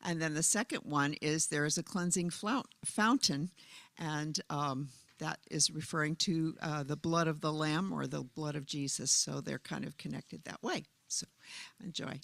And then the second one is there is a cleansing fountain, and that is referring to the blood of the Lamb or the blood of Jesus. So they're kind of connected that way. So enjoy.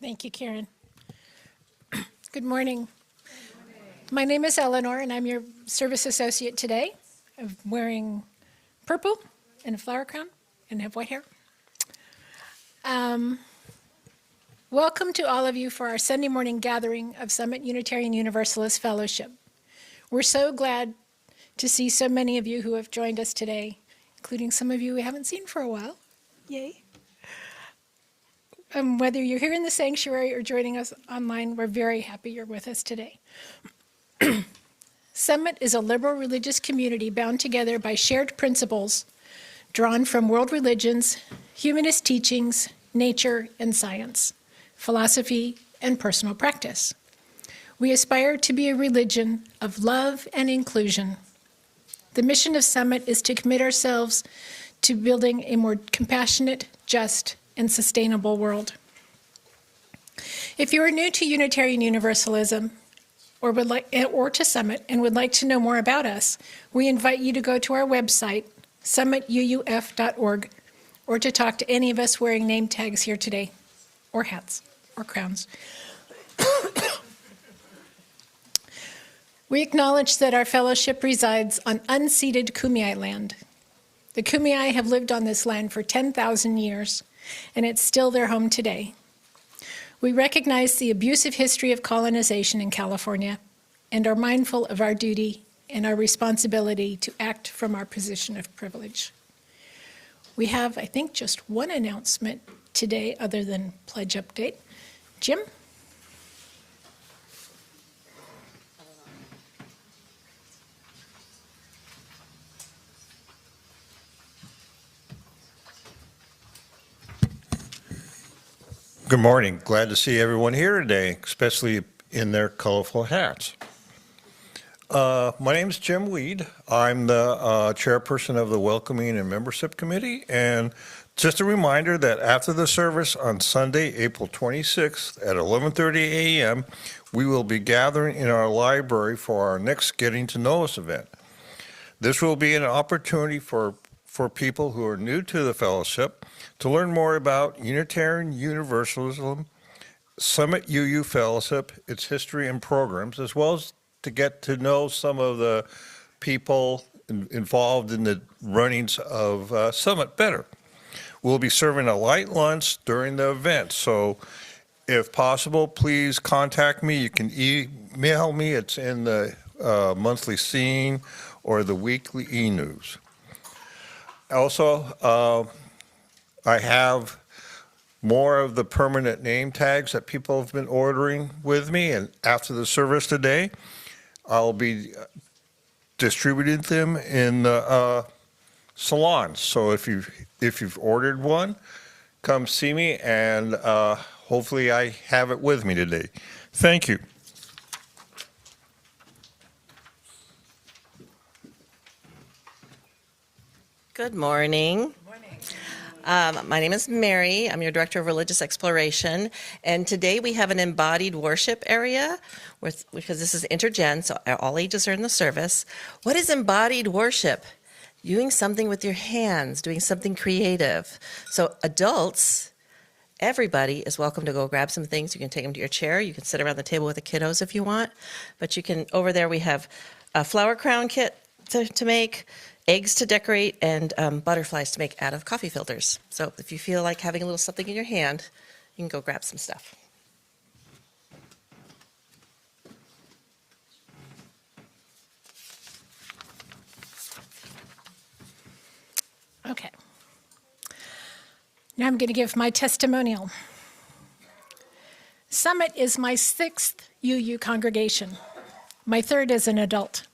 Thank you, Karen. Good morning. My name is Eleanor, and I'm your service associate today. I'm wearing purple and a flower crown and have white hair. Welcome to all of you for our Sunday morning gathering of Summit Unitarian Universalist Fellowship. We're so glad to see so many of you who have joined us today, including some of you we haven't seen for a while. Yay. Whether you're here in the sanctuary or joining us online, we're very happy you're with us today. Summit is a liberal religious community bound together by shared principles drawn from world religions, humanist teachings, nature and science, philosophy, and personal practice. We aspire to be a religion of love and inclusion. The mission of Summit is to commit ourselves to building a more compassionate, just, and sustainable world. If you are new to Unitarian Universalism or to Summit and would like to know more about us, we invite you to go to our website, summituuf.org, or to talk to any of us wearing name tags here today, or hats, or crowns. We acknowledge that our fellowship resides on unceded Kumeyaay land. The Kumeyaay have lived on this land for 10,000 years, and it's still their home today. We recognize the abusive history of colonization in California and are mindful of our duty and our responsibility to act from our position of privilege. We have, I think, just one announcement today other than pledge update. Jim? Good morning. Glad to see everyone here today, especially in their colorful hats. My name is Jim Weed. I'm the chairperson of the Welcoming and Membership Committee. And just a reminder that after the service on Sunday, April 26th at 11:30 a.m., we will be gathering in our library for our next Getting to Know Us event. This will be an opportunity for people who are new to the fellowship to learn more about Unitarian Universalism, Summit UU Fellowship, its history and programs, as well as to get to know some of the people involved in the runnings of Summit better. We'll be serving a light lunch during the event, so if possible, please contact me. You can email me. It's in the monthly scene or the weekly e-news. Also, I have more of the permanent name tags that people have been ordering with me, and after the service today, I'll be distributing them in the salons. So if you've ordered one, come see me, and hopefully I have it with me today. Thank you. Good morning. My name is Mary. I'm your Director of Religious Exploration. And today we have an embodied worship area because this is intergen, so all ages are in the service. What is embodied worship? Doing something with your hands, doing something creative. So adults, everybody is welcome to go grab some things. You can take them to your chair. You can sit around the table with the kiddos if you want. But you can, over there we have a flower crown kit to make, eggs to decorate, and butterflies to make out of coffee filters. So if you feel like having a little something in your hand, you can go grab some stuff. Okay. Now I'm going to give my testimonial. Summit is my 6th UU congregation, my 3rd as an adult.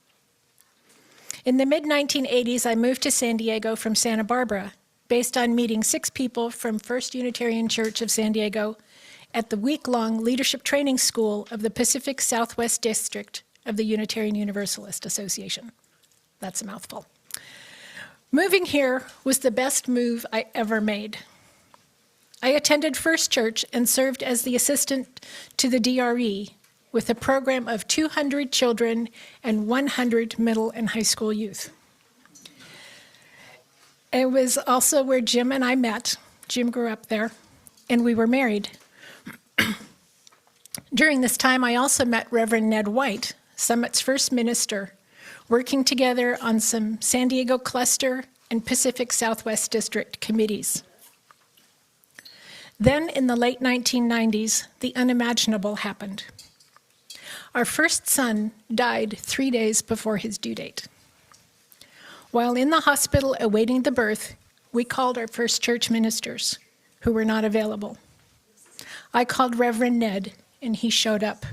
In the mid-1980s, I moved to San Diego from Santa Barbara, based on meeting 6 people from First Unitarian Church of San Diego at the week-long leadership training school of the Pacific Southwest District of the Unitarian Universalist Association. That's a mouthful. Moving here was the best move I ever made. I attended First Church and served as the assistant to the DRE with a program of 200 children and 100 middle and high school youth. It was also where Jim and I met. Jim grew up there, and we were married. During this time, I also met Reverend Ned White, Summit's first minister, working together on some San Diego Cluster and Pacific Southwest District committees. Then, in the late 1990s, the unimaginable happened. Our first son died 3 days before his due date. While in the hospital awaiting the birth, we called our First Church ministers, who were not available. I called Reverend Ned, and he showed up.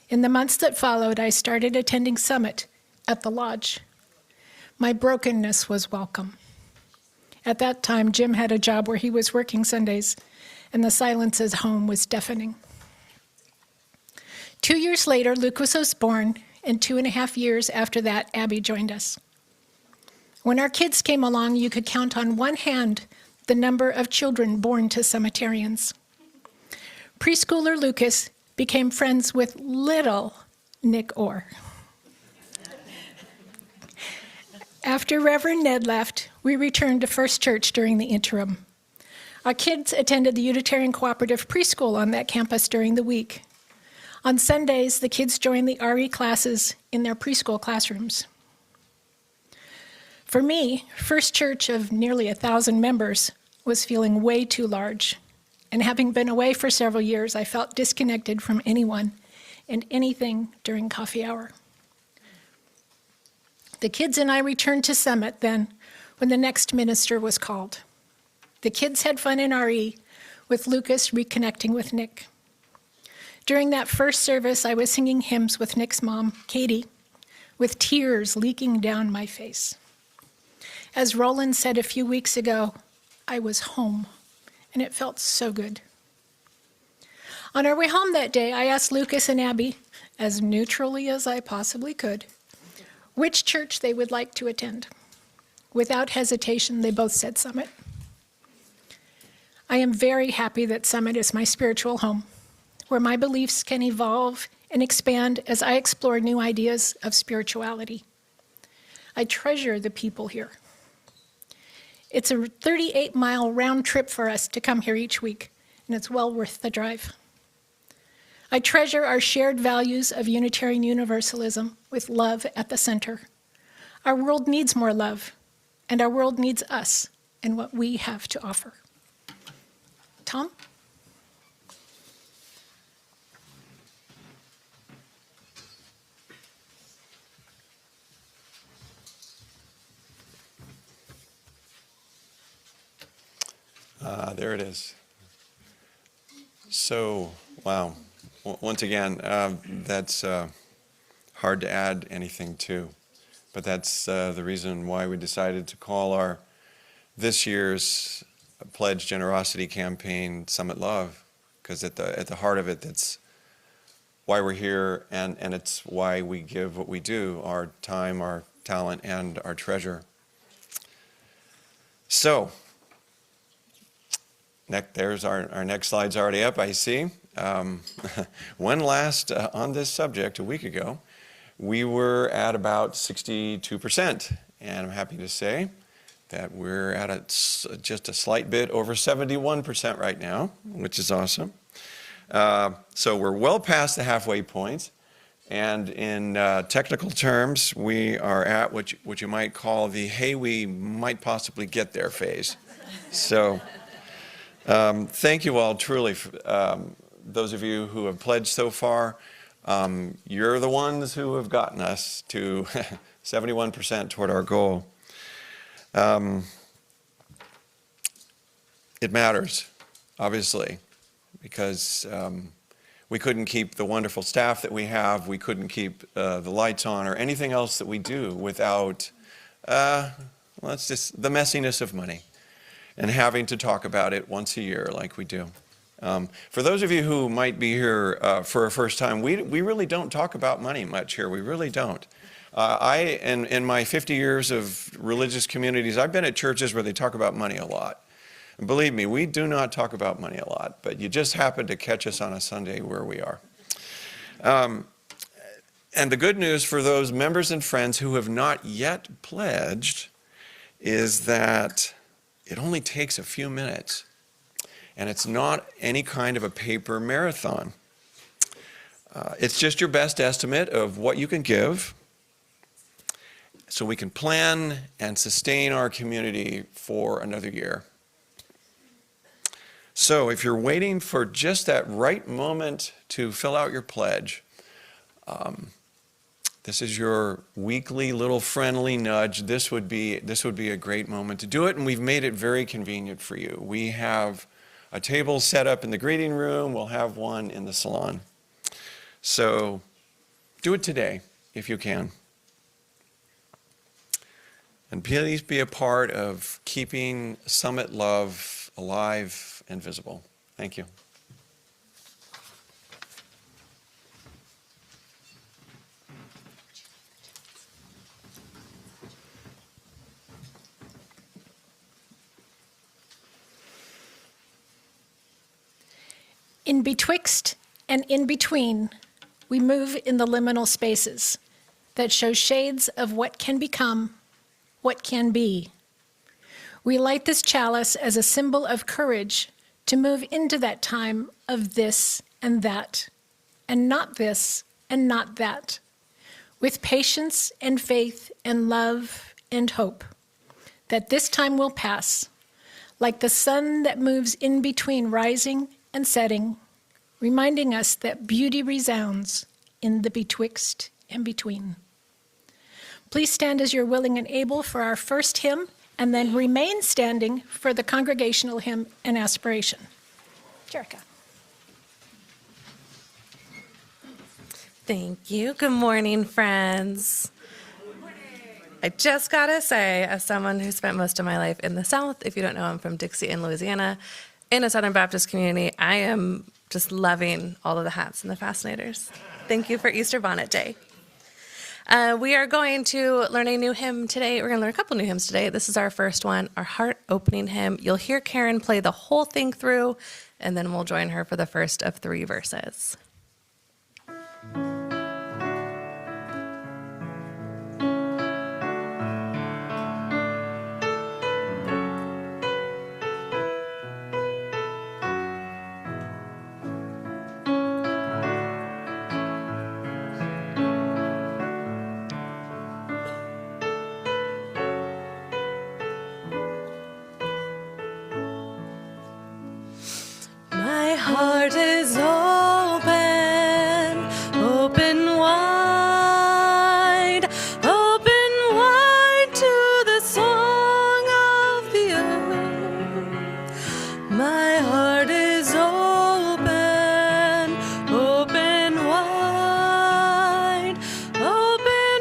In the months that followed, I started attending Summit at the lodge. My brokenness was welcome. At that time, Jim had a job where he was working Sundays, and the silence at home was deafening. 2 years later, Lucas was born, and 2.5 years after that, Abby joined us. When our kids came along, you could count on one hand the number of children born to cemeterians. Preschooler Lucas became friends with little Nick Orr. After Reverend Ned left, we returned to First Church during the interim. Our kids attended the Unitarian Cooperative Preschool on that campus during the week. On Sundays, the kids joined the RE classes in their preschool classrooms. For me, First Church of nearly 1,000 members was feeling way too large. And having been away for several years, I felt disconnected from anyone and anything during coffee hour. The kids and I returned to Summit then when the next minister was called. The kids had fun in RE, with Lucas reconnecting with Nick. During that first service, I was singing hymns with Nick's mom, Katie, with tears leaking down my face. As Roland said a few weeks ago, I was home, and it felt so good. On our way home that day, I asked Lucas and Abby, as neutrally as I possibly could, which church they would like to attend. Without hesitation, they both said Summit. I am very happy that Summit is my spiritual home, where my beliefs can evolve and expand as I explore new ideas of spirituality. I treasure the people here. It's a 38-mile round trip for us to come here each week, and it's well worth the drive. I treasure our shared values of Unitarian Universalism with love at the center. Our world needs more love, and our world needs us and what we have to offer. Tom? There it is. So, wow. Once again, that's hard to add anything to, but that's the reason why we decided to call our this year's Pledge Generosity campaign Summit Love, because at the heart of it, that's why we're here, and it's why we give what we do, our time, our talent, and our treasure. So, there's our next slide's already up, I see. When last on this subject, a week ago, we were at about 62%, and I'm happy to say that we're at just a slight bit over 71% right now, which is awesome. So we're well past the halfway point, and in technical terms, we are at what you might call the "hey, we might possibly get there" phase. So thank you all truly. Those of you who have pledged so far, you're the ones who have gotten us to 71% toward our goal. It matters, obviously, because we couldn't keep the wonderful staff that we have, we couldn't keep the lights on or anything else that we do without, it's just the messiness of money and having to talk about it once a year like we do. For those of you who might be here for a first time, we really don't talk about money much here. We really don't. In my 50 years of religious communities, I've been at churches where they talk about money a lot. And believe me, we do not talk about money a lot, but you just happen to catch us on a Sunday where we are. And the good news for those members and friends who have not yet pledged is that it only takes a few minutes. And it's not any kind of a paper marathon. It's just your best estimate of what you can give so we can plan and sustain our community for another year. So if you're waiting for just that right moment to fill out your pledge, this is your weekly little friendly nudge. This would be a great moment to do it, and we've made it very convenient for you. We have a table set up in the greeting room. We'll have one in the salon. So do it today if you can. And please be a part of keeping Summit Love alive and visible. Thank you. In betwixt and in between, we move in the liminal spaces that show shades of what can become, what can be. We light this chalice as a symbol of courage to move into that time of this and that, and not this and not that, with patience and faith and love and hope that this time will pass, like the sun that moves in between rising and setting, reminding us that beauty resounds in the betwixt and between. Please stand as you're willing and able for our first hymn, and then remain standing for the congregational hymn and aspiration. Jerica. Thank you. Good morning, friends. I just gotta say, as someone who spent most of my life in the South, if you don't know, I'm from Dixie in Louisiana, in a Southern Baptist community, I am just loving all of the hats and the fascinators. Thank you for Easter Bonnet Day. We are going to learn a new hymn today. We're going to learn a couple new hymns today. This is our first one, our heart opening hymn. You'll hear Karen play the whole thing through, and then we'll join her for the first of 3 verses. My heart is open, open wide to the song of the earth. My heart is open, open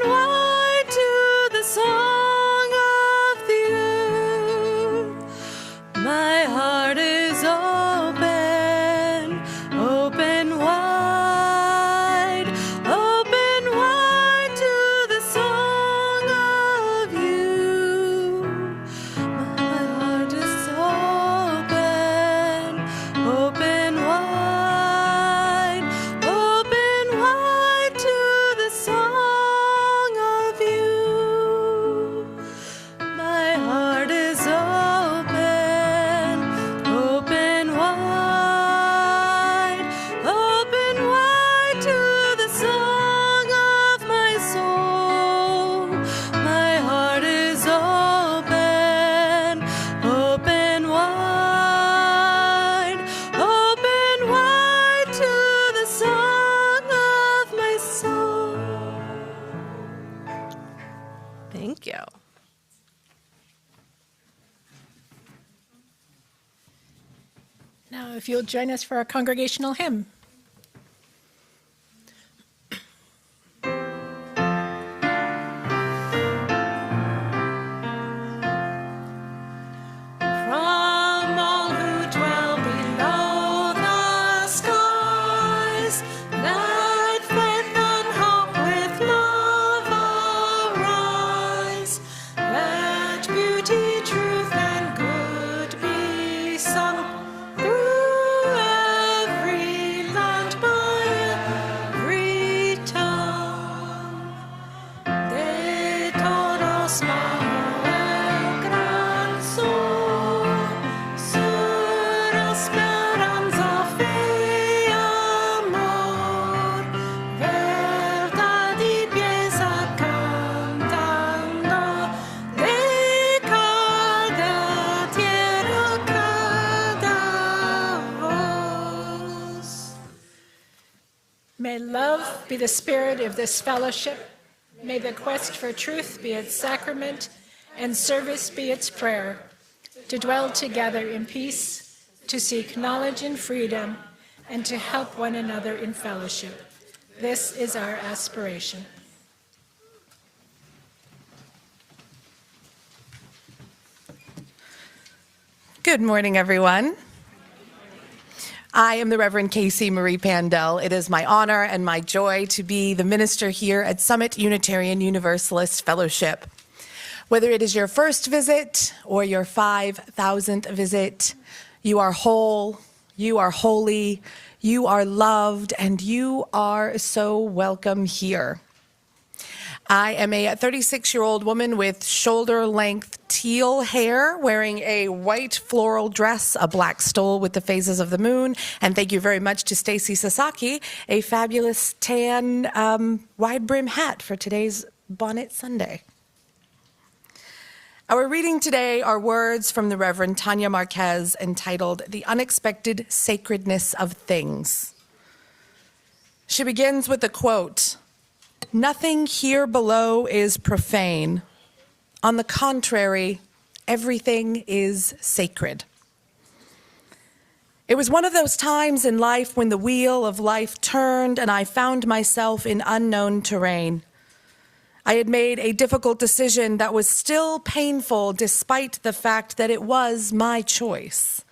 wide to the song of the earth. My heart is open, open wide to the song of you. My heart is open, open wide to the song of you. My heart is open, open wide to the song of my soul. My heart is open, open wide to the song of my soul. Thank you. Now, if you'll join us for our congregational hymn. From all who dwell below the skies, let faith and hope with love arise. Let beauty, truth, and good be sung through every land by every tongue. De todos bajo el gran sol, sur esperanza, fe, amor, verdad y pieza cantando de cada tierra, cada voz. May love be the spirit of this fellowship. May the quest for truth be its sacrament and service be its prayer, to dwell together in peace, to seek knowledge and freedom, and to help one another in fellowship. This is our aspiration. Good morning, everyone. I am the Reverend Casey Marie Pandell. It is my honor and my joy to be the minister here at Summit Unitarian Universalist Fellowship. Whether it is your first visit or your 5,000th visit, you are whole, you are holy, you are loved, and you are so welcome here. I am a 36-year-old woman with shoulder-length teal hair, wearing a white floral dress, a black stole with the phases of the moon, and thank you very much to Stacy Sasaki, a fabulous tan wide-brim hat for today's Bonnet Sunday. Our reading today are words from the Reverend Tanya Marquez entitled "The Unexpected Sacredness of Things." She begins with a quote, "Nothing here below is profane. On the contrary, everything is sacred." It was one of those times in life when the wheel of life turned and I found myself in unknown terrain. I had made a difficult decision that was still painful despite the fact that it was my choice.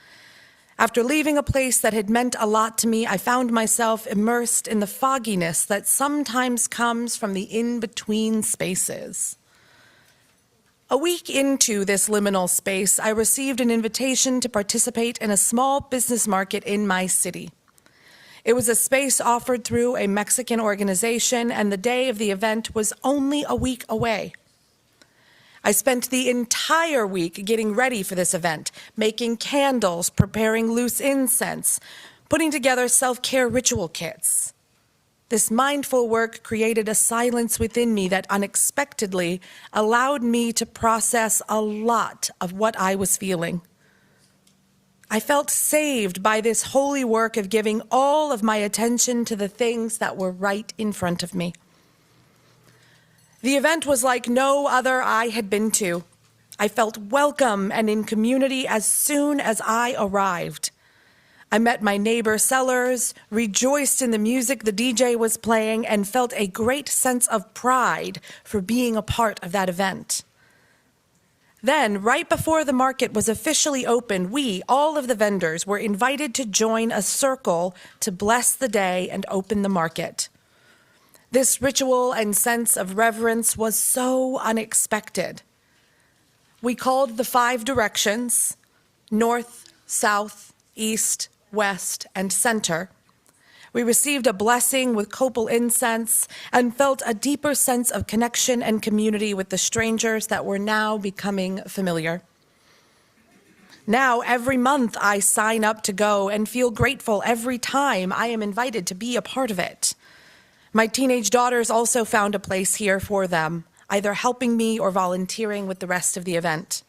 After leaving a place that had meant a lot to me, I found myself immersed in the fogginess that sometimes comes from the in-between spaces. A week into this liminal space, I received an invitation to participate in a small business market in my city. It was a space offered through a Mexican organization, and the day of the event was only a week away. I spent the entire week getting ready for this event, making candles, preparing loose incense, putting together self-care ritual kits. This mindful work created a silence within me that unexpectedly allowed me to process a lot of what I was feeling. I felt saved by this holy work of giving all of my attention to the things that were right in front of me. The event was like no other I had been to. I felt welcome and in community as soon as I arrived. I met my neighbor sellers, rejoiced in the music the DJ was playing, and felt a great sense of pride for being a part of that event. Then, right before the market was officially open, we, all of the vendors, were invited to join a circle to bless the day and open the market. This ritual and sense of reverence was so unexpected. We called the 5 directions, north, south, east, west, and center. We received a blessing with copal incense and felt a deeper sense of connection and community with the strangers that were now becoming familiar. Now, every month I sign up to go and feel grateful every time I am invited to be a part of it. My teenage daughters also found a place here for them, either helping me or volunteering with the rest of the event.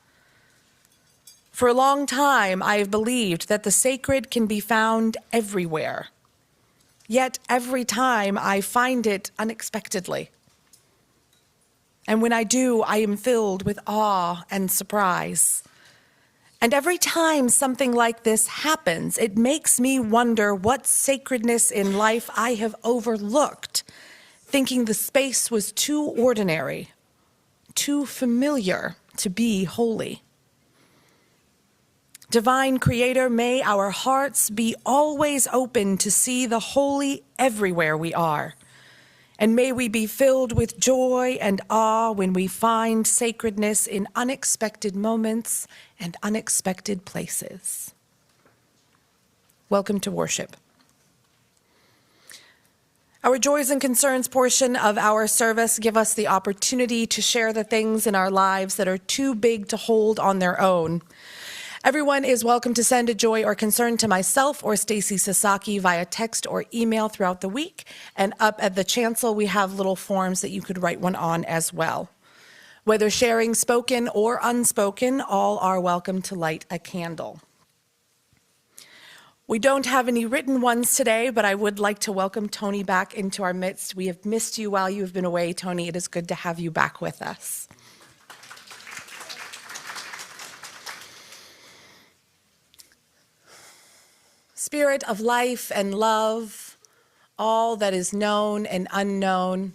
For a long time, I have believed that the sacred can be found everywhere. Yet every time I find it unexpectedly. And when I do, I am filled with awe and surprise. And every time something like this happens, it makes me wonder what sacredness in life I have overlooked, thinking the space was too ordinary, too familiar to be holy. Divine Creator, may our hearts be always open to see the holy everywhere we are. And may we be filled with joy and awe when we find sacredness in unexpected moments and unexpected places. Welcome to worship. Our joys and concerns portion of our service give us the opportunity to share the things in our lives that are too big to hold on their own. Everyone is welcome to send a joy or concern to myself or Stacy Sasaki via text or email throughout the week. And up at the chancel, we have little forms that you could write one on as well. Whether sharing spoken or unspoken, all are welcome to light a candle. We don't have any written ones today, but I would like to welcome Tony back into our midst. We have missed you while you have been away, Tony. It is good to have you back with us. Spirit of life and love, all that is known and unknown,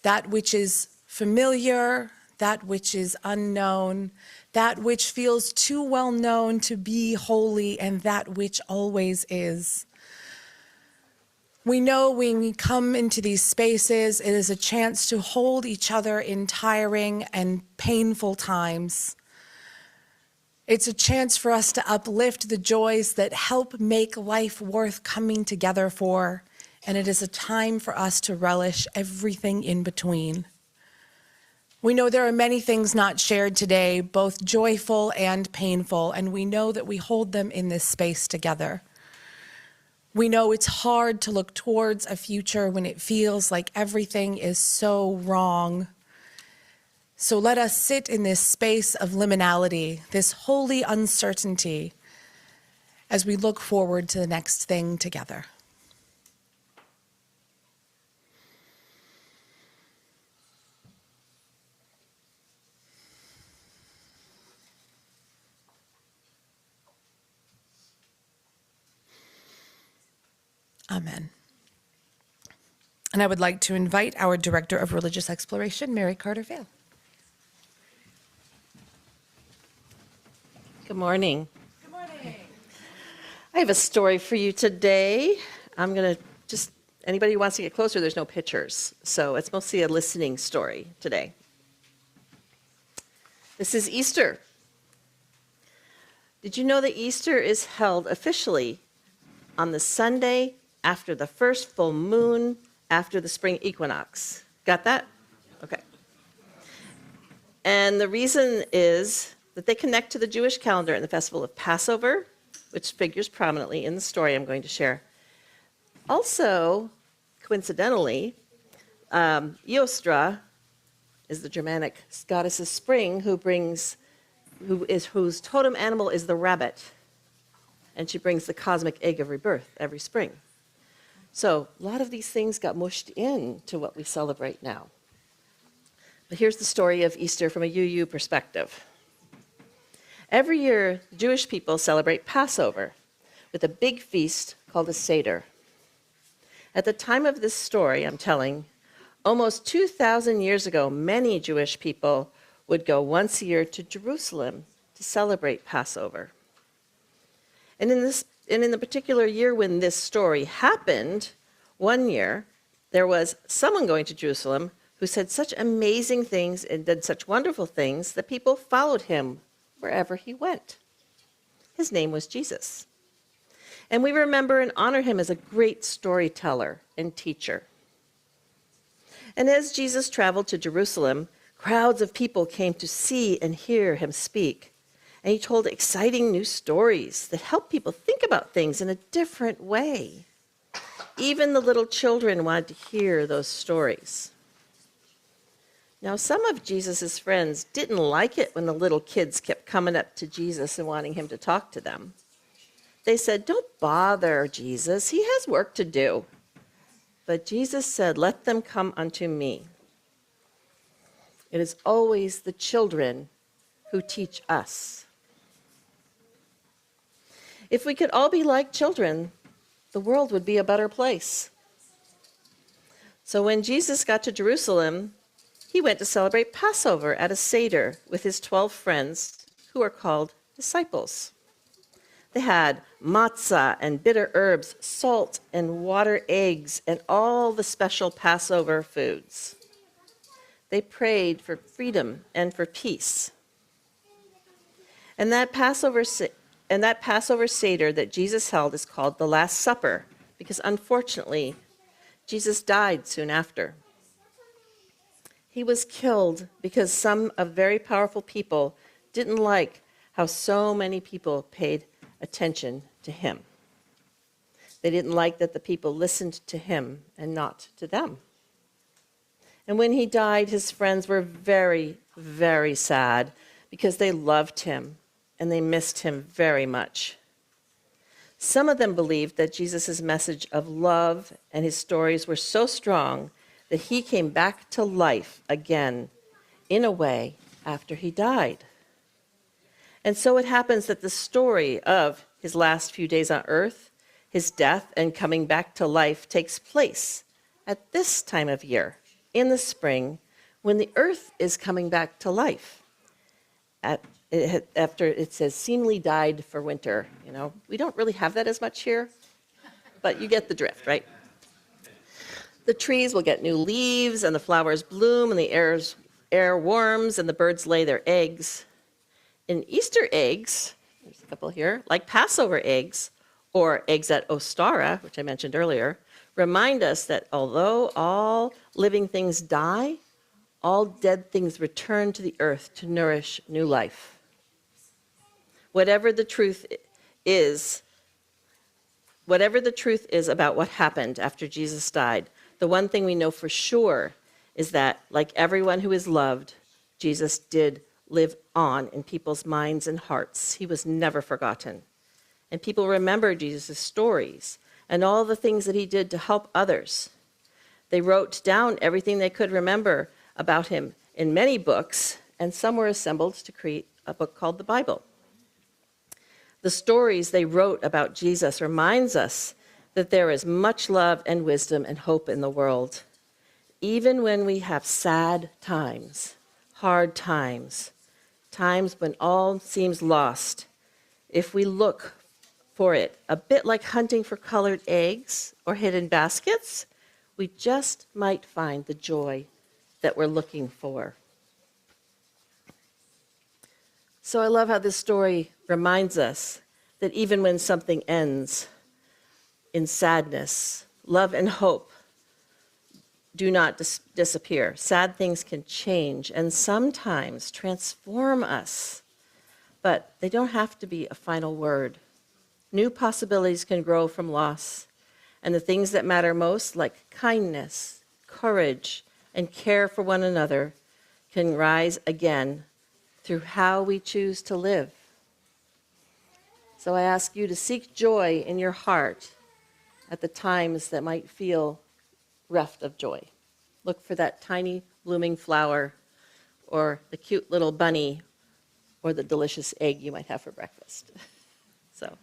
that which is familiar, that which is unknown, that which feels too well known to be holy, and that which always is. We know when we come into these spaces, it is a chance to hold each other in tiring and painful times. It's a chance for us to uplift the joys that help make life worth coming together for, and it is a time for us to relish everything in between. We know there are many things not shared today, both joyful and painful, and we know that we hold them in this space together. We know it's hard to look towards a future when it feels like everything is so wrong. So let us sit in this space of liminality, this holy uncertainty, as we look forward to the next thing together. Amen. And I would like to invite our Director of Religious Exploration, Mary Carter Vail. Good morning. Good morning. I have a story for you today. I'm going to anybody who wants to get closer, there's no pictures. So it's mostly a listening story today. This is Easter. Did you know that Easter is held officially on the Sunday after the first full moon after the spring equinox? Got that? Okay. And the reason is that they connect to the Jewish calendar and the festival of Passover, which figures prominently in the story I'm going to share. Also, coincidentally, Eostra is the Germanic goddess of spring whose totem animal is the rabbit, and she brings the cosmic egg of rebirth every spring. So a lot of these things got mushed into what we celebrate now. But here's the story of Easter from a UU perspective. Every year, Jewish people celebrate Passover with a big feast called a Seder. At the time of this story I'm telling, almost 2,000 years ago, many Jewish people would go once a year to Jerusalem to celebrate Passover. And in the particular year when this story happened, one year, there was someone going to Jerusalem who said such amazing things and did such wonderful things that people followed him wherever he went. His name was Jesus. And we remember and honor him as a great storyteller and teacher. And as Jesus traveled to Jerusalem, crowds of people came to see and hear him speak. And he told exciting new stories that helped people think about things in a different way. Even the little children wanted to hear those stories. Now, some of Jesus' friends didn't like it when the little kids kept coming up to Jesus and wanting him to talk to them. They said, "Don't bother Jesus, he has work to do." But Jesus said, "Let them come unto me." It is always the children who teach us. If we could all be like children, the world would be a better place. So when Jesus got to Jerusalem, he went to celebrate Passover at a Seder with his 12 friends who are called disciples. They had matzah and bitter herbs, salt and water eggs, and all the special Passover foods. They prayed for freedom and for peace. And that Passover Seder that Jesus held is called the Last Supper, because unfortunately, Jesus died soon after. He was killed because some of very powerful people didn't like how so many people paid attention to him. They didn't like that the people listened to him and not to them. And when he died, his friends were very, very sad because they loved him and they missed him very much. Some of them believed that Jesus' message of love and his stories were so strong that he came back to life again in a way after he died. And so it happens that the story of his last few days on earth His death and coming back to life takes place at this time of year, in the spring, when the earth is coming back to life. After it says, seemingly died for winter. You know, we don't really have that as much here, but you get the drift, right? The trees will get new leaves, and the flowers bloom, and the air warms, and the birds lay their eggs. And Easter eggs, there's a couple here, like Passover eggs, or eggs at Ostara, which I mentioned earlier, remind us that although all living things die, all dead things return to the earth to nourish new life. Whatever the truth is about what happened after Jesus died, the one thing we know for sure is that, like everyone who is loved, Jesus did live on in people's minds and hearts. He was never forgotten. And people remember Jesus' stories and all the things that he did to help others. They wrote down everything they could remember about him in many books, and some were assembled to create a book called the Bible. The stories they wrote about Jesus reminds us that there is much love and wisdom and hope in the world. Even when we have sad times, hard times, times when all seems lost, if we look for it, a bit like hunting for colored eggs or hidden baskets, we just might find the joy that we're looking for. So I love how this story reminds us that even when something ends in sadness, love and hope do not disappear. Sad things can change and sometimes transform us, but they don't have to be a final word. New possibilities can grow from loss, and the things that matter most, like kindness, courage, and care for one another, can rise again through how we choose to live. So I ask you to seek joy in your heart at the times that might feel reft of joy. Look for that tiny blooming flower, or the cute little bunny, or the delicious egg you might have for breakfast. So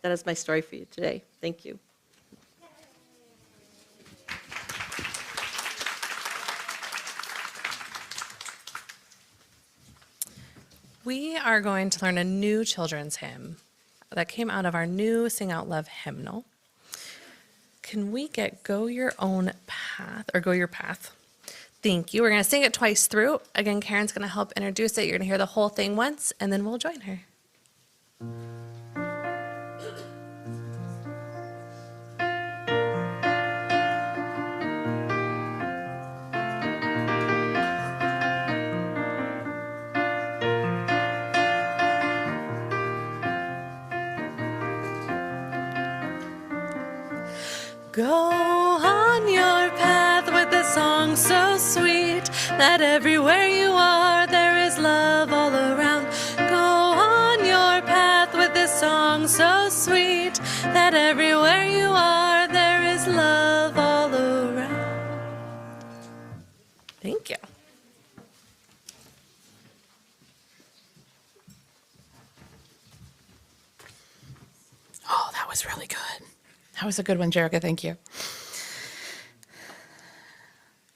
that is my story for you today. Thank you. We are going to learn a new children's hymn that came out of our new Sing Out Love hymnal. Can we get Go Your Own Path, or Go Your Path? Thank you. We're going to sing it twice through. Again, Karen's going to help introduce it. You're going to hear the whole thing once, and then we'll join her. Go on your path with a song so sweet that everywhere you are there is love all around. Go on your path with this song so sweet that everywhere you are there is love all around. Thank you. Oh, that was really good. That was a good one, Jerica. Thank you.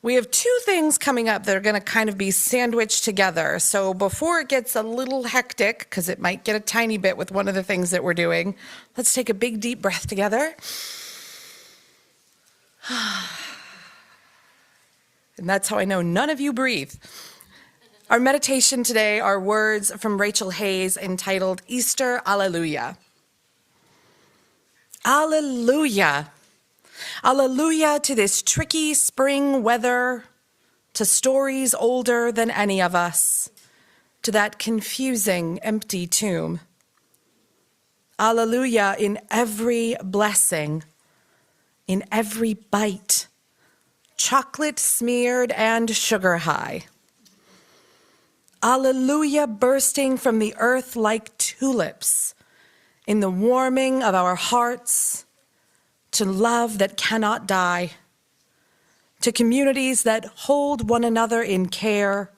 We have two things coming up that are going to kind of be sandwiched together. So before it gets a little hectic, because it might get a tiny bit with one of the things that we're doing, let's take a big, deep breath together. And that's how I know none of you breathe. Our meditation today are words from Rachel Hayes entitled Easter Alleluia. Alleluia. Alleluia to this tricky spring weather, to stories older than any of us, to that confusing empty tomb. Alleluia in every blessing, in every bite, chocolate smeared and sugar high. Alleluia bursting from the earth like tulips, in the warming of our hearts, to love that cannot die, to communities that hold one another in care,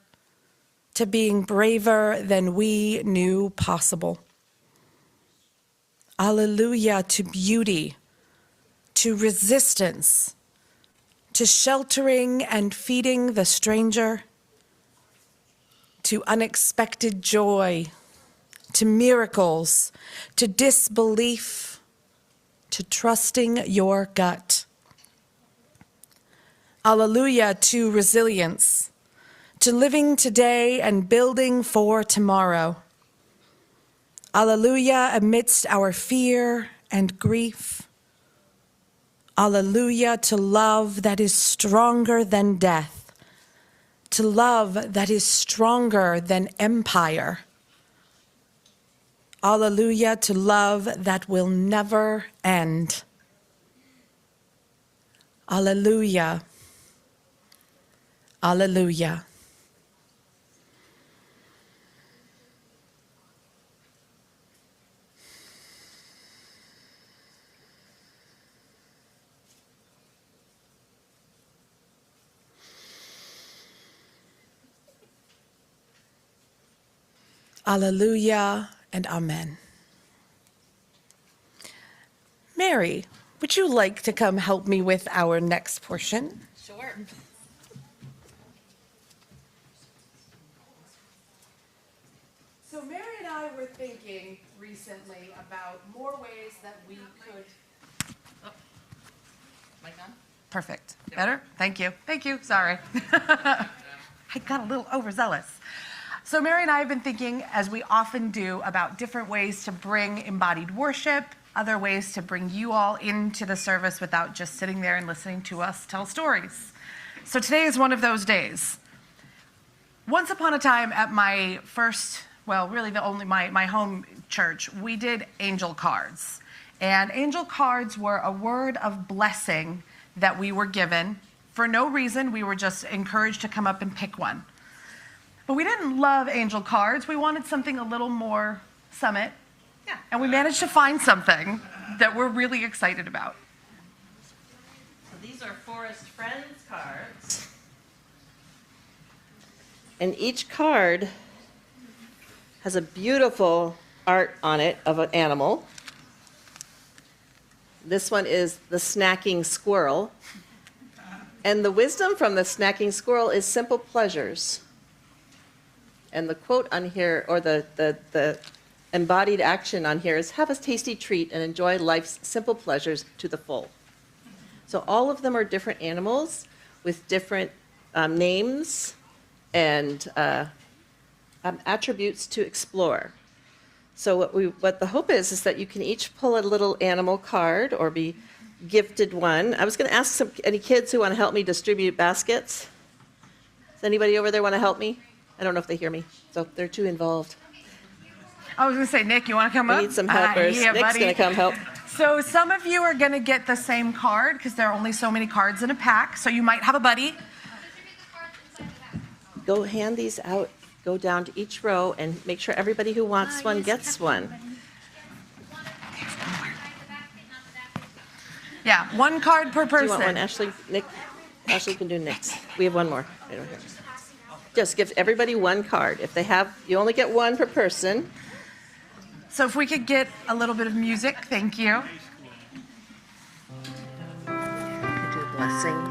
to being braver than we knew possible. Alleluia to beauty to resistance, to sheltering and feeding the stranger, to unexpected joy, to miracles, to disbelief, to trusting your gut. Alleluia to resilience, to living today and building for tomorrow. Alleluia amidst our fear and grief. Alleluia to love that is stronger than death, to love that is stronger than empire. Alleluia to love that will never end. Alleluia. Alleluia. Alleluia and amen. Mary, would you like to come help me with our next portion? Sure. So Mary and I were thinking recently about more ways that we could... Mic on? Perfect. Better? Thank you. Thank you. Sorry. I got a little overzealous. So Mary and I have been thinking, as we often do, about different ways to bring embodied worship, other ways to bring you all into the service without just sitting there and listening to us tell stories. So today is one of those days. Once upon a time at my first, well, really the only, my home church, we did angel cards. And angel cards were a word of blessing that we were given. For no reason, we were just encouraged to come up and pick one. But we didn't love angel cards. We wanted something a little more summit. Yeah. And we managed to find something that we're really excited about. So these are Forest Friends cards. And each card has a beautiful art on it of an animal. This one is the snacking squirrel. And the wisdom from the snacking squirrel is simple pleasures. And the quote on here, or the embodied action on here is, have a tasty treat and enjoy life's simple pleasures to the full. So all of them are different animals with different names and attributes to explore. So what the hope is that you can each pull a little animal card or be gifted one. I was going to ask any kids who want to help me distribute baskets. Does anybody over there want to help me? I don't know if they hear me, so they're too involved. I was going to say, Nick, you want to come We up? need some helpers. Yeah, Nick's buddy. going to come help. So some of you are going to get the same card because there are only so many cards in a pack. So you might have a buddy. Go hand these out. Go down to each row and make sure everybody who wants one gets one. Yeah, one card per Do person. you want one, Ashley? Nick? Ashley can do Nick's. We have one more. Right over here. Just give everybody one card. If they have, you only get one per person. So if we could get a little bit of music, thank you. Do a blessing.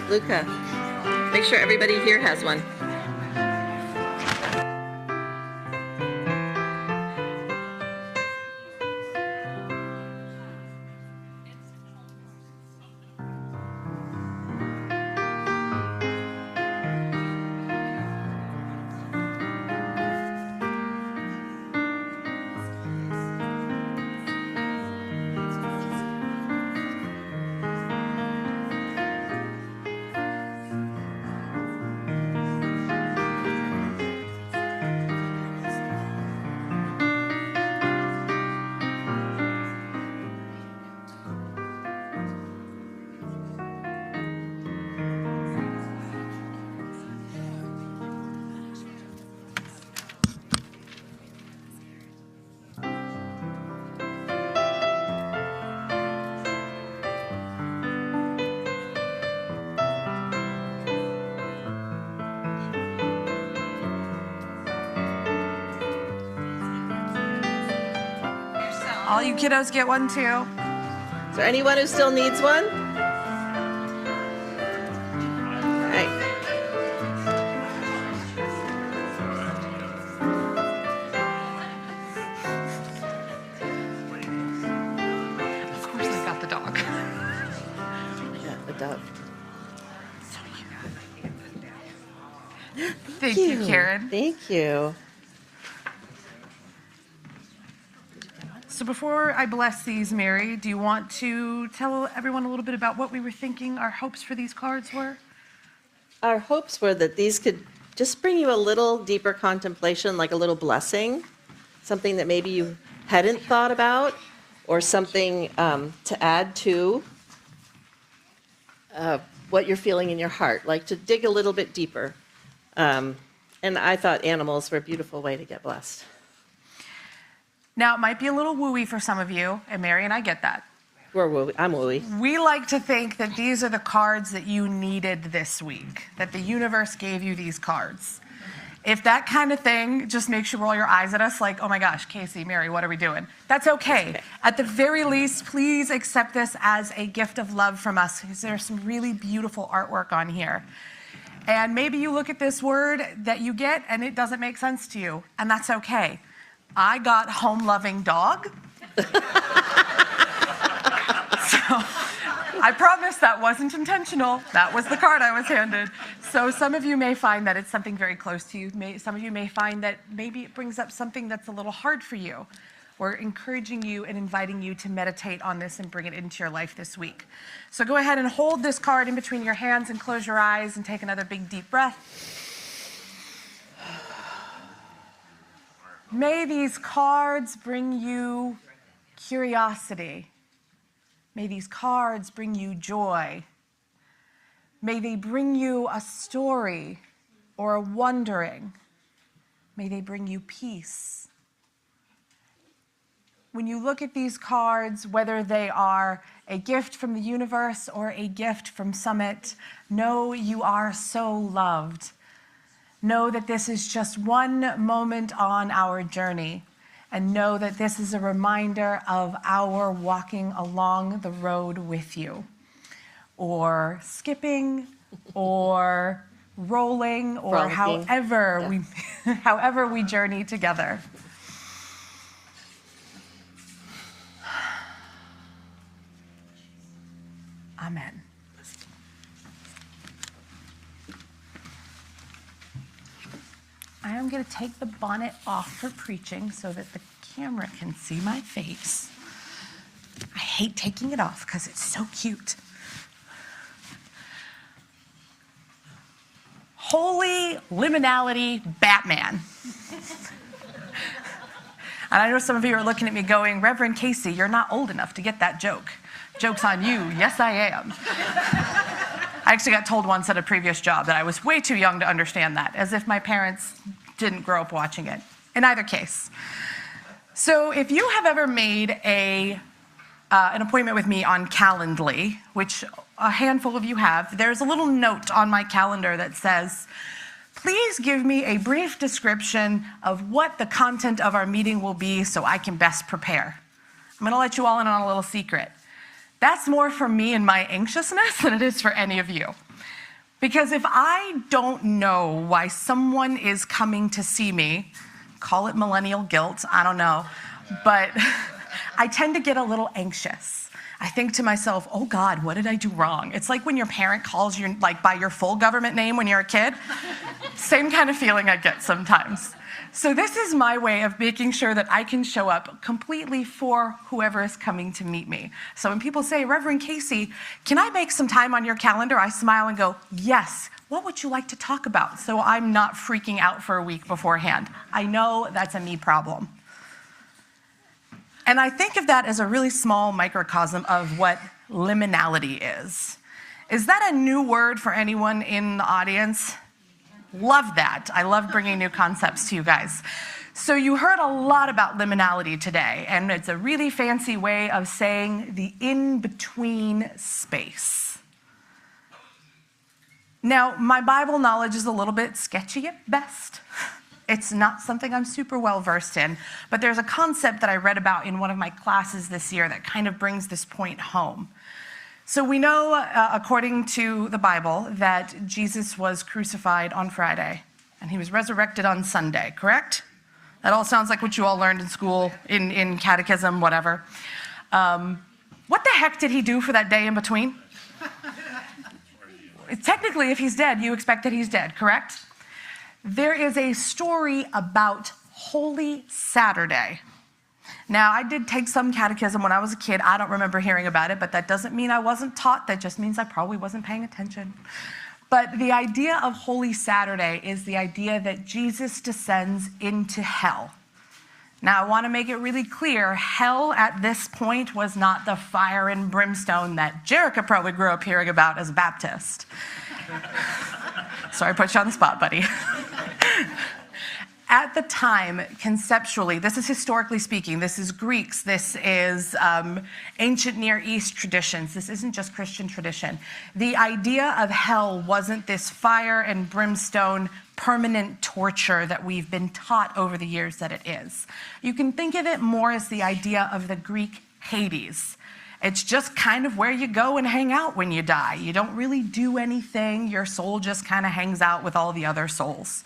Luca, make sure everybody here has one. All you kiddos get one too. Is there anyone who still needs one? All right. Of course I got the dog. Yeah, the dove. Thank you, Karen. Thank you. So before I bless these, Mary, do you want to tell everyone a little bit about what we were thinking our hopes for these cards were? Our hopes were that these could just bring you a little deeper contemplation, like a little blessing, something that maybe you hadn't thought about, or something to add to what you're feeling in your heart, like to dig a little bit deeper. And I thought animals were a beautiful way to get blessed. Now, it might be a little wooey for some of you, and Mary and I get that. We're wooey. I'm wooey. We like to think that these are the cards that you needed this week, that the universe gave you these cards. If that kind of thing just makes you roll your eyes at us like, oh my gosh, Casey, Mary, what are we doing? That's okay. At the very least, please accept this as a gift of love from us, because there's some really beautiful artwork on here. And maybe you look at this word that you get and it doesn't make sense to you, and that's okay. I got home-loving dog. So I promise that wasn't intentional. That was the card I was handed. So some of you may find that it's something very close to you. Some of you may find that maybe it brings up something that's a little hard for you. We're encouraging you and inviting you to meditate on this and bring it into your life this week. So go ahead and hold this card in between your hands and close your eyes and take another big deep breath. May these cards bring you curiosity. May these cards bring you joy. May they bring you a story or a wondering. May they bring you peace. When you look at these cards, whether they are a gift from the universe or a gift from Summit, know you are so loved. Know that this is just one moment on our journey, and know that this is a reminder of our walking along the road with you, or skipping, or rolling, or Frolicking. however we journey together. Amen. I am going to take the bonnet off for preaching so that the camera can see my face. I hate taking it off because it's so cute. Holy Liminality Batman. And I know some of you are looking at me going, Reverend Casey, you're not old enough to get that joke. Joke's on you. Yes, I am. I actually got told once at a previous job that I was way too young to understand that, as if my parents didn't grow up watching it. In either case. So if you have ever made an appointment with me on Calendly, which a handful of you have, there's a little note on my calendar that says, please give me a brief description of what the content of our meeting will be so I can best prepare. I'm going to let you all in on a little secret. That's more for me and my anxiousness than it is for any of you. Because if I don't know why someone is coming to see me, call it millennial guilt, I don't know, but I tend to get a little anxious. I think to myself, oh God, what did I do wrong? It's like when your parent calls you like by your full government name when you're a kid. Same kind of feeling I get sometimes. So this is my way of making sure that I can show up completely for whoever is coming to meet me. So when people say, Reverend Casey, can I make some time on your calendar? I smile and go, yes. What would you like to talk about? So I'm not freaking out for a week beforehand. I know that's a me problem. And I think of that as a really small microcosm of what liminality is. Is that a new word for anyone in the audience? Love that. I love bringing new concepts to you guys. So you heard a lot about liminality today, and it's a really fancy way of saying the in-between space. Now, my Bible knowledge is a little bit sketchy at best. It's not something I'm super well versed in, but there's a concept that I read about in one of my classes this year that kind of brings this point home. So we know, according to the Bible, that Jesus was crucified on Friday and he was resurrected on Sunday, correct? That all sounds like what you all learned in school, in catechism, whatever. What the heck did he do for that day in between? Technically, if he's dead, you expect that he's dead, correct? There is a story about Holy Saturday. Now, I did take some catechism when I was a kid. I don't remember hearing about it, but that doesn't mean I wasn't taught. That just means I probably wasn't paying attention. But the idea of Holy Saturday is the idea that Jesus descends into hell. Now, I want to make it really clear, hell at this point was not the fire and brimstone that Jerica probably grew up hearing about as a Baptist. Sorry, I put you on the spot, buddy. At the time, conceptually, this is historically speaking, this is Greeks, this is ancient Near East traditions, this isn't just Christian tradition. The idea of hell wasn't this fire and brimstone permanent torture that we've been taught over the years that it is. You can think of it more as the idea of the Greek Hades. It's just kind of where you go and hang out when you die. You don't really do anything, your soul just kind of hangs out with all the other souls.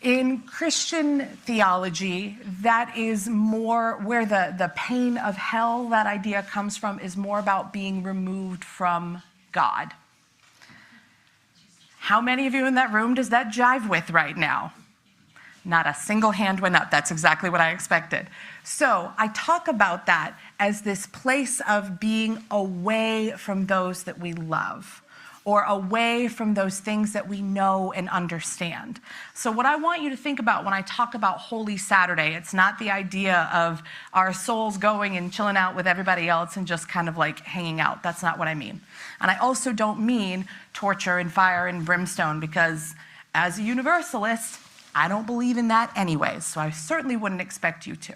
In Christian theology, that is more where the pain of hell, that idea comes from, is more about being removed from God. How many of you in that room does that jive with right now? Not a single hand went up. That's exactly what I expected. So I talk about that as this place of being away from those that we love, or away from those things that we know and understand. So what I want you to think about when I talk about Holy Saturday, it's not the idea of our souls going and chilling out with everybody else and just kind of like hanging out. That's not what I mean. And I also don't mean torture and fire and brimstone, because as a universalist, I don't believe in that anyways, so I certainly wouldn't expect you to.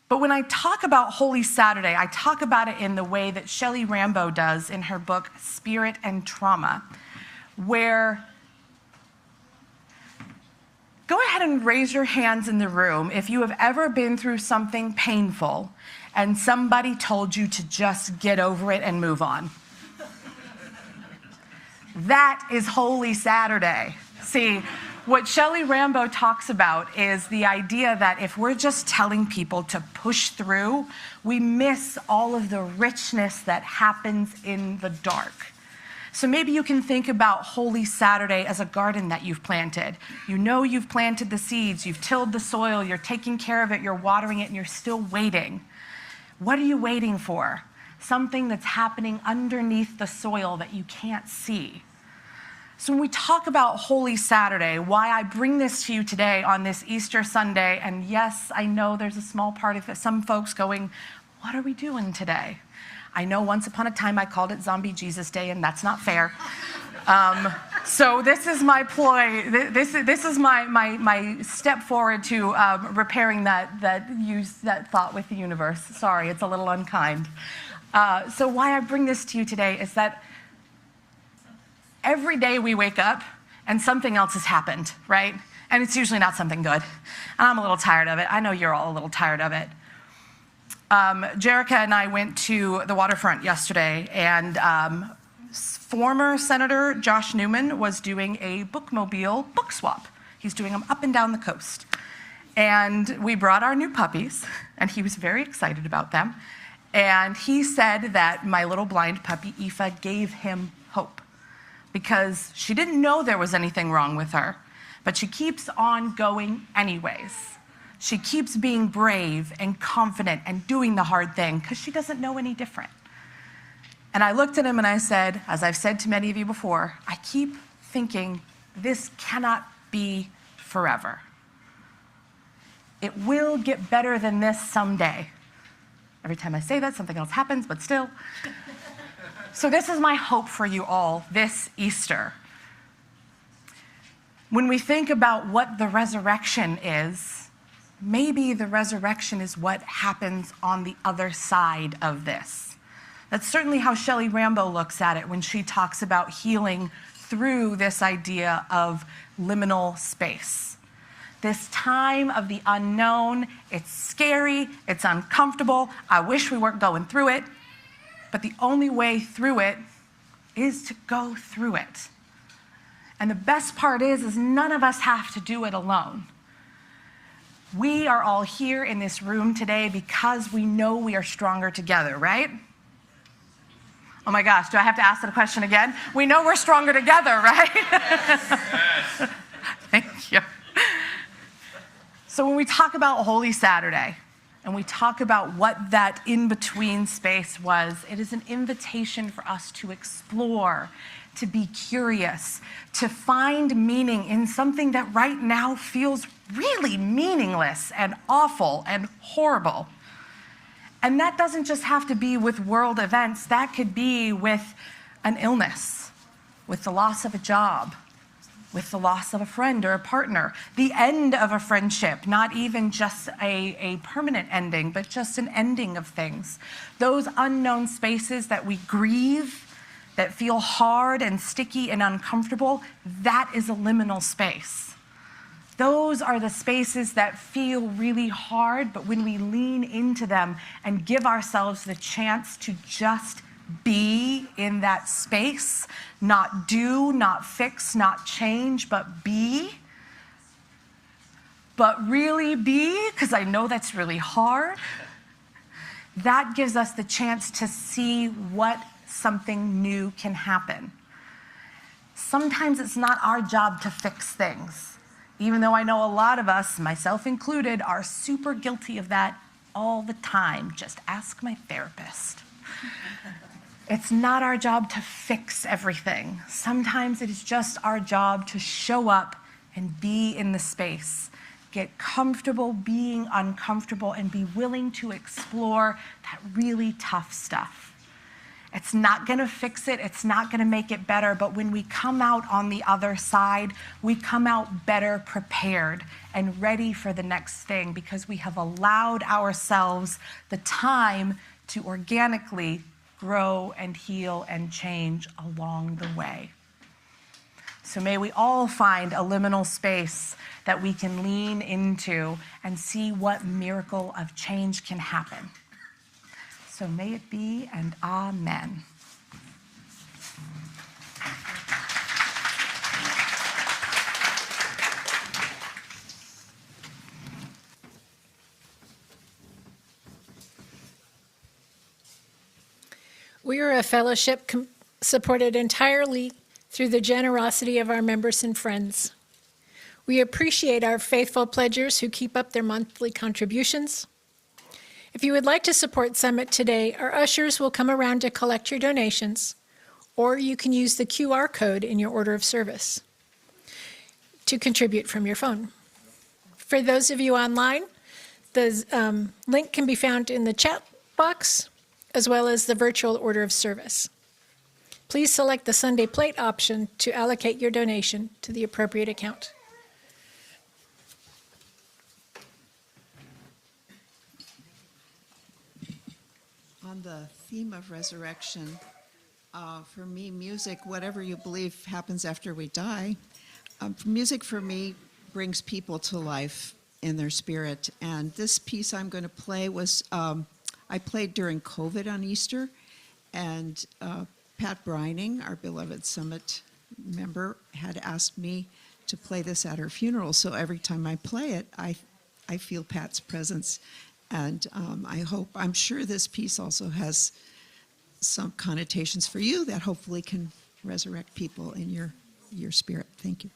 But when I talk about Holy Saturday, I talk about it in the way that Shelley Rambo does in her book, Spirit and Trauma, where, go ahead and raise your hands in the room if you have ever been through something painful and somebody told you to just get over it and move on. That is Holy Saturday. See, what Shelley Rambo talks about is the idea that if we're just telling people to push through, we miss all of the richness that happens in the dark. So maybe you can think about Holy Saturday as a garden that you've planted. You know you've planted the seeds, you've tilled the soil, you're taking care of it, you're watering it, and you're still waiting. What are you waiting for? Something that's happening underneath the soil that you can't see. So when we talk about Holy Saturday, why I bring this to you today on this Easter Sunday, and yes, I know there's a small part of it, some folks going, what are we doing today? I know once upon a time I called it Zombie Jesus Day, and that's not fair. So this is my ploy, this is my step forward to repairing that thought with the universe. Sorry, it's a little unkind. So why I bring this to you today is that every day we wake up and something else has happened, right? And it's usually not something good. And I'm a little tired of it. I know you're all a little tired of it. Jerica and I went to the waterfront yesterday, and former Senator Josh Newman was doing a bookmobile book swap. He's doing them up and down the coast. And we brought our new puppies, and he was very excited about them. And he said that my little blind puppy, Aoife, gave him hope, because she didn't know there was anything wrong with her, but she keeps on going anyways. She keeps being brave and confident and doing the hard thing because she doesn't know any different. And I looked at him and I said, as I've said to many of you before, I keep thinking this cannot be forever. It will get better than this someday. Every time I say that, something else happens, but still. So this is my hope for you all this Easter. When we think about what the resurrection is, maybe the resurrection is what happens on the other side of this. That's certainly how Shelley Rambo looks at it when she talks about healing through this idea of liminal space. This time of the unknown, it's scary, it's uncomfortable. I wish we weren't going through it, but the only way through it is to go through it. And the best part is none of us have to do it alone. We are all here in this room today because we know we are stronger together, right? Oh my gosh, do I have to ask that question again? We know we're stronger together, right? Thank you. So when we talk about Holy Saturday, and we talk about what that in-between space was, it is an invitation for us to explore, to be curious, to find meaning in something that right now feels really meaningless and awful and horrible. And that doesn't just have to be with world events. That could be with an illness, with the loss of a job, with the loss of a friend or a partner, the end of a friendship, not even just a permanent ending, but just an ending of things. Those unknown spaces that we grieve, that feel hard and sticky and uncomfortable, that is a liminal space. Those are the spaces that feel really hard, but when we lean into them and give ourselves the chance to just be in that space, not do, not fix, not change, but be. But really be, because I know that's really hard. That gives us the chance to see what something new can happen. Sometimes it's not our job to fix things, even though I know a lot of us, myself included, are super guilty of that all the time. Just ask my therapist. It's not our job to fix everything. Sometimes it is just our job to show up and be in the space, get comfortable being uncomfortable, and be willing to explore that really tough stuff. It's not going to fix it. It's not going to make it better. But when we come out on the other side, we come out better prepared and ready for the next thing because we have allowed ourselves the time to organically grow and heal and change along the way. So may we all find a liminal space that we can lean into and see what miracle of change can happen. So may it be, and amen. We are a fellowship supported entirely through the generosity of our members and friends. We appreciate our faithful pledgers who keep up their monthly contributions. If you would like to support Summit today, our ushers will come around to collect your donations, or you can use the QR code in your order of service to contribute from your phone. For those of you online, the link can be found in the chat box, as well as the virtual order of service. Please select the Sunday plate option to allocate your donation to the appropriate account. On the theme of resurrection, for me, music, whatever you believe happens after we die, music for me brings people to life in their spirit. And this piece I'm going to play was, I played during COVID on Easter, and Pat Brining, our beloved Summit member, had asked me to play this at her funeral. So every time I play it, I feel Pat's presence. And I'm sure this piece also has some connotations for you that hopefully can resurrect people in your spirit. Thank you.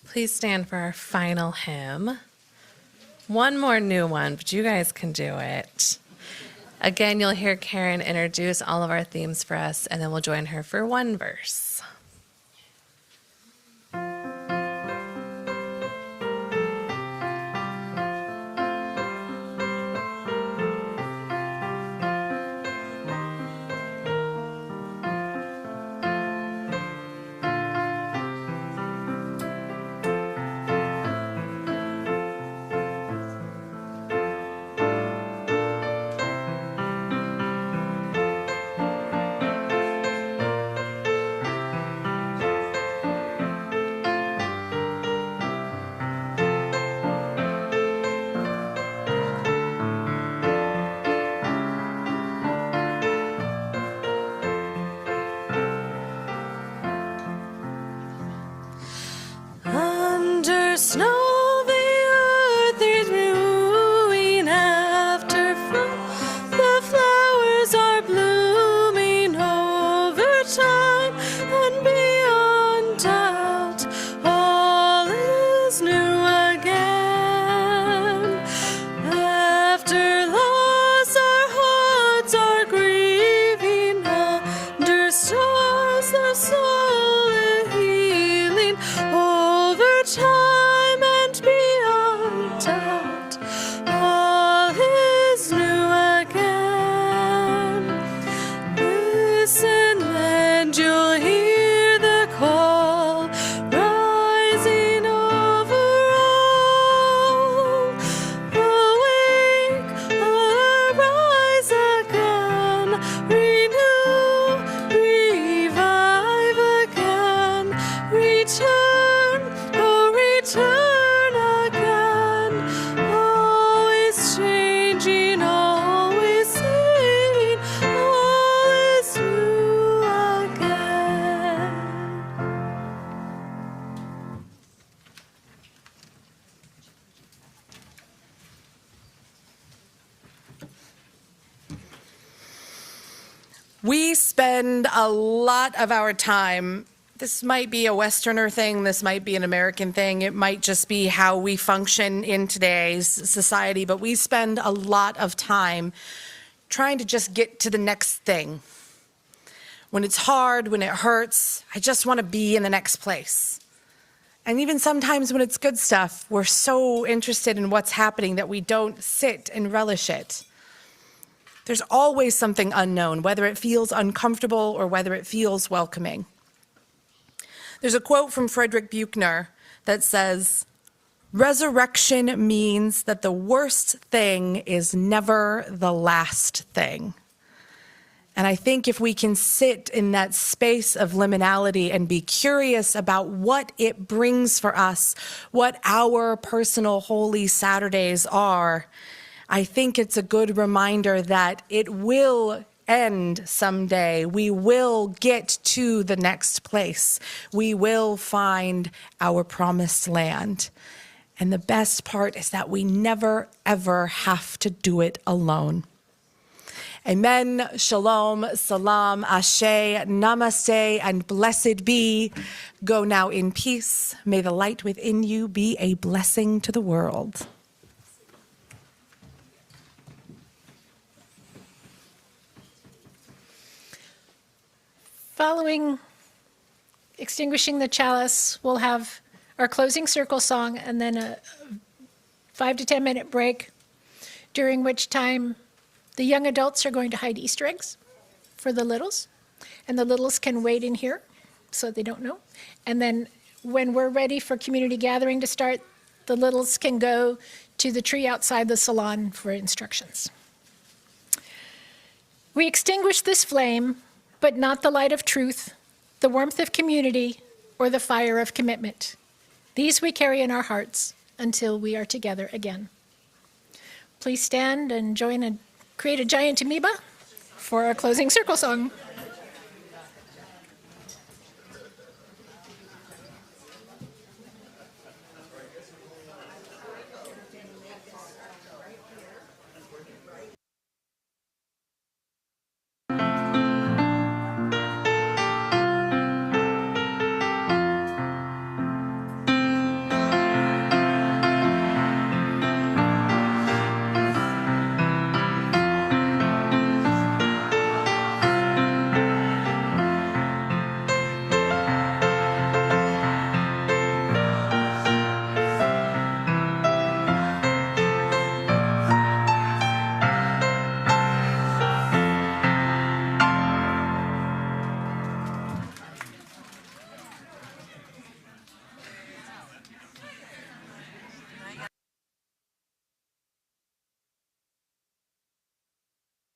Please stand for our final hymn. One more new one, but you guys can do it. Again, you'll hear Karen introduce all of our themes for us, and then we'll join her for one verse. Under snow the earth is renewing after frost. The flowers are blooming over time, and beyond doubt all is new again. After loss our hearts are grieving, under stars the soul is healing over time and beyond doubt. All is new again. Listen and you'll hear the call rising over all. Awake, arise again, renew, revive again, return, oh return again. Always changing, always saying, all is new again. We spend a lot of our time, this might be a Westerner thing, this might be an American thing, it might just be how we function in today's society, but we spend a lot of time trying to just get to the next thing. When it's hard, when it hurts, I just want to be in the next place. And even sometimes when it's good stuff, we're so interested in what's happening that we don't sit and relish it. There's always something unknown, whether it feels uncomfortable or whether it feels welcoming. There's a quote from Frederick Buechner that says, "Resurrection means that the worst thing is never the last thing." And I think if we can sit in that space of liminality and be curious about what it brings for us, what our personal Holy Saturdays are, I think it's a good reminder that it will end someday. We will get to the next place. We will find our promised land. And the best part is that we never, ever have to do it alone. Amen, shalom, salam, ashe, namaste, and blessed be. Go now in peace. May the light within you be a blessing to the world. Following extinguishing the chalice, we'll have our closing circle song and then a 5 to 10 minute break, during which time the young adults are going to hide Easter eggs for the littles, and the littles can wait in here so they don't know. And then when we're ready for community gathering to start, the littles can go to the tree outside the salon for instructions. We extinguish this flame, but not the light of truth, the warmth of community, or the fire of commitment. These we carry in our hearts until we are together again. Please stand and join and create a giant amoeba for our closing circle song.